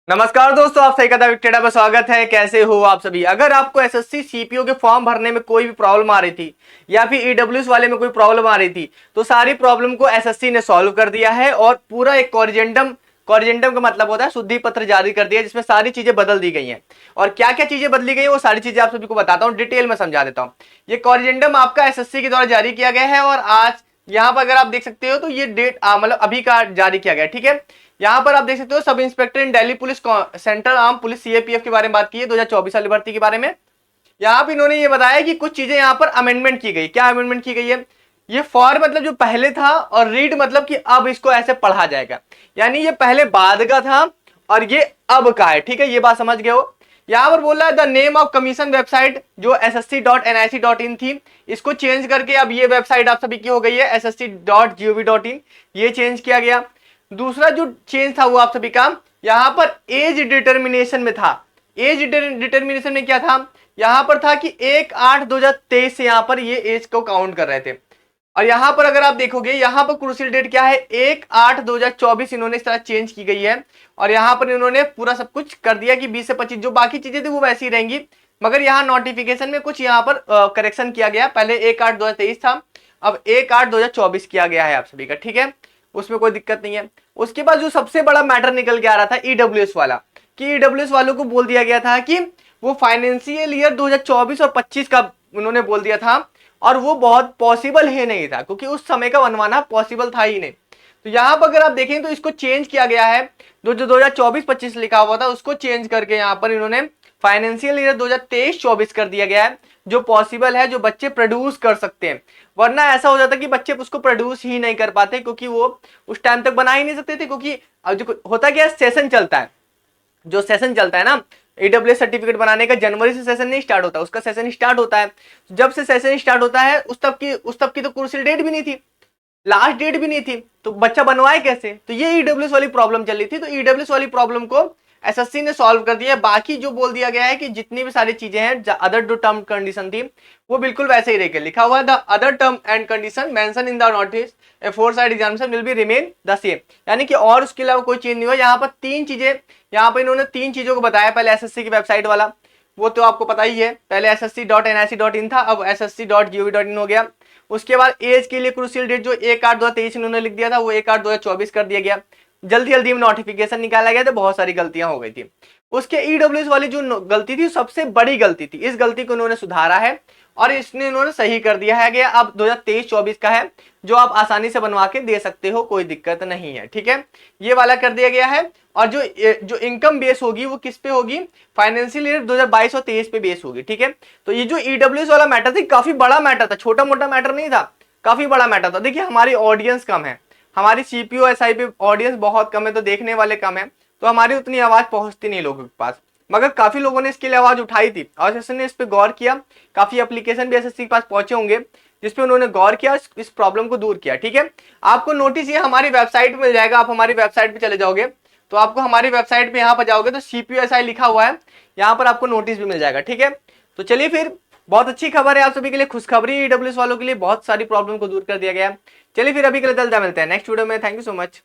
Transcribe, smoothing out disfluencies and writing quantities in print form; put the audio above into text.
नमस्कार दोस्तों, आप सही कदम टेढ़ा पर स्वागत है। कैसे हो आप सभी। अगर आपको एसएससी सीपीओ के फॉर्म भरने में कोई भी प्रॉब्लम आ रही थी या फिर ईडब्ल्यूएस वाले में कोई प्रॉब्लम आ रही थी तो सारी प्रॉब्लम को एसएससी ने सॉल्व कर दिया है और पूरा एक कॉरिजेंडम का मतलब होता है शुद्धि पत्र जारी कर दिया जिसमें सारी चीजें बदल दी गई हैं। और क्या क्या चीजें बदली गई है वो सारी चीजें आप सभी को बताता हूँ, डिटेल में समझा देता हूँ। ये कॉरिजेंडम आपका एसएससी के द्वारा जारी किया गया है और आज यहाँ पर अगर आप देख सकते हो तो ये डेट मतलब अभी का जारी किया गया है। ठीक है, यहाँ पर आप देख सकते हो sub inspector in Delhi police central arm police CAPF के बारे में बात की है 2024 वाली भर्ती के बारे में। यहाँ पे इन्होंने ये बताया कि कुछ चीजें यहाँ पर अमेंडमेंट की गई। क्या अमेंडमेंट की गई है? ये फॉर मतलब जो पहले था और रीड मतलब कि अब इसको ऐसे पढ़ा जाएगा, यानी ये पहले बाद का था और ये अब का है। ठीक है, ये बात समझ गए हो। यहाँ पर बोल रहा है the name of commission website जो ssc.nic.in थी इसको चेंज करके अब ये वेबसाइट आप सभी की हो गई है ssc.gov.in, ये चेंज किया गया। दूसरा जो चेंज था वो आप सभी का यहां पर एज डिटर्मिनेशन में था। एज डिटर्मिनेशन में क्या था? यहां पर था कि 1/8/2023 से यहां पर ये एज को काउंट कर रहे थे। और यहां पर अगर आप देखोगे यहां पर क्रूशियल डेट क्या है? 1/8/2024 इन्होंने इस तरह चेंज की गई है। और यहां पर इन्होंने पूरा सब कुछ कर दिया कि 20 से 25 जो बाकी चीजें थी वो वैसी रहेंगी, मगर यहाँ नोटिफिकेशन में कुछ यहाँ पर करेक्शन किया गया। पहले 1/8/2023 था, अब 1/8/2024 किया गया है आप सभी का। ठीक है, उसमें कोई दिक्कत नहीं है। उसके बाद जो सबसे बड़ा मैटर निकल के आ रहा था ईडब्ल्यूएस वाला, कि ईडब्ल्यूएस वालों को बोल दिया गया था कि वो फाइनेंशियल ईयर 2024 और 25 का उन्होंने बोल दिया था और वो बहुत पॉसिबल ही नहीं था क्योंकि उस समय का बनवाना पॉसिबल था ही नहीं। तो यहां पर अगर आप देखें तो इसको चेंज किया गया है। जो 2024-25 लिखा हुआ था उसको चेंज करके यहाँ पर इन्होंने फाइनेंशियल ईयर 2023-24 कर दिया गया है, जो पॉसिबल है, जो बच्चे प्रोड्यूस कर सकते हैं। वरना ऐसा हो जाता कि बच्चे उसको प्रोड्यूस ही नहीं कर पाते क्योंकि वो उस टाइम तक बना ही नहीं सकते थे। क्योंकि जो होता क्या, सेशन चलता है, जो सेशन चलता है ना ईडब्ल्यूएस सर्टिफिकेट बनाने का, जनवरी से सेशन नहीं स्टार्ट होता, उसका सेशन स्टार्ट होता है। जब से सेशन स्टार्ट होता है उस तब की तो क्रूशियल डेट भी नहीं थी, लास्ट डेट भी नहीं थी, तो बच्चा बनवाए कैसे? तो ये ईडब्ल्यूएस वाली प्रॉब्लम चल रही थी। तो ईडब्ल्यूएस वाली प्रॉब्लम को एसएससी ने सॉल्व कर दिया है। बाकी जो बोल दिया गया है कि जितनी भी सारी चीजें हैं, अदर जो टर्म कंडीशन थी वो बिल्कुल वैसे ही रहेगी। लिखा हुआ है the other term and condition mention in the notice A four side examination will be remain the same, यानी कि और उसके अलावा कोई चेंज नहीं हुआ। यहाँ पर तीन चीजें, यहाँ पर इन्होंने तीन चीजों को बताया। पहले एसएससी की वेबसाइट वाला वो तो आपको पता ही है, पहले ssc.nic.in था, अब ssc.gov.in हो गया। उसके बाद एज के लिए क्रूशियल डेट जो 1/8/2023 इन्होंने लिख दिया था वो 1/8/2024 कर दिया गया। जल्दी जल्दी में नोटिफिकेशन निकाला गया तो बहुत सारी गलतियां हो गई थी। उसके ईडब्ल्यूएस वाली जो गलती थी सबसे बड़ी गलती थी, इस गलती को इन्होंने सुधारा है और इसने इन्होंने सही कर दिया है। गया अब 2023-24 का है जो आप आसानी से बनवा के दे सकते हो, कोई दिक्कत नहीं है। ठीक है, ये वाला कर दिया गया है। और जो इनकम बेस होगी वो किस पे होगी? फाइनेंशियल ईयर 2022 और 23 पे बेस होगी। ठीक है, तो ये जो ईडब्ल्यूएस वाला मैटर था काफी बड़ा मैटर था, छोटा मोटा मैटर नहीं था, काफी बड़ा मैटर था। देखिए हमारी ऑडियंस कम है, हमारी सीपीओ एसआई पे ऑडियंस बहुत कम है, तो देखने वाले कम है, तो हमारी उतनी आवाज पहुंचती नहीं लोगों के पास। मगर काफी लोगों ने इसके लिए आवाज उठाई थी और एसएससी ने इस पे गौर किया। काफी एप्लीकेशन भी एसएससी के पास पहुंचे होंगे जिसपे उन्होंने गौर किया, इस प्रॉब्लम को दूर किया। ठीक है, आपको नोटिस ये हमारी वेबसाइट पे मिल जाएगा। आप हमारी वेबसाइट पे चले जाओगे तो आपको हमारी वेबसाइट पे यहाँ पर जाओगे तो सीपीओ एसआई लिखा हुआ है, यहाँ पर आपको नोटिस भी मिल जाएगा। ठीक है, तो चलिए फिर, बहुत अच्छी खबर है आप सभी के लिए, खुशखबरी ईडब्ल्यूएस वालों के लिए, बहुत सारी प्रॉब्लम को दूर कर दिया गया। चलिए फिर अभी के लिए मिलते हैं नेक्स्ट वीडियो में। Thank you so much.